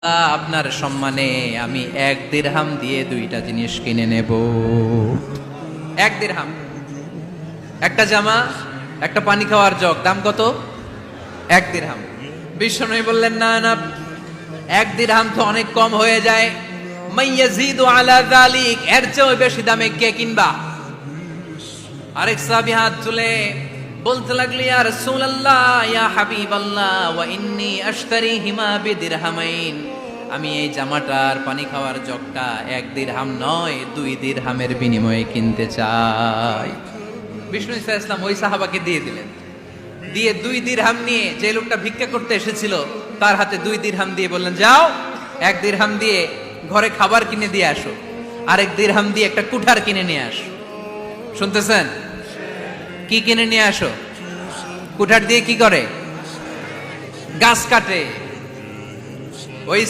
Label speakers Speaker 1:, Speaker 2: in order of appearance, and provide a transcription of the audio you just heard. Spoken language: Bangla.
Speaker 1: আপনার সম্মানে আমি 1 দিরহাম দিয়ে 2টা জিনিস কিনে নেব। 1 দিরহাম, একটা জামা, একটা পানি খাওয়ার জগ, দাম কত? 1 দিরহাম। বিশ্বনবী বললেন, না না, 1 দিরহাম তো অনেক কম হয়ে যায়। মাইয়াজিদু আলা যালিক, এর চেয়ে বেশি দামে কে কিনবা? আরেক সাহাবী হাত তুলে বলতে লাগলি, ইয়া রাসূলুল্লাহ, ইয়া হাবিবাল্লাহ, ওয়া ইন্নী আশতারিহিমা বিদিরহামাইন, আমি এই জামাটার পানি খাওয়ার জগটা 1 দিরহাম নয় 2 দিরহামের বিনিময়ে কিনতে চাই। বিষ্ণু ইসা ইসলাম ওই সাহাবাকে দিয়ে দিলেন। দিয়ে 2 দিরহাম নিয়ে যে লোকটা ভিক্ষা করতে এসেছিল তার হাতে 2 দিরহাম দিয়ে বললেন, যাও 1 দিরহাম দিয়ে ঘরে খাবার কিনে দিয়ে আসো, আর 1 দিরহাম দিয়ে একটা কুঠার কিনে নিয়ে আসো। শুনতেছেন? কি কিনে নিয়ে আসো? কুঠার দিয়ে কি করে? গাছ কাটে।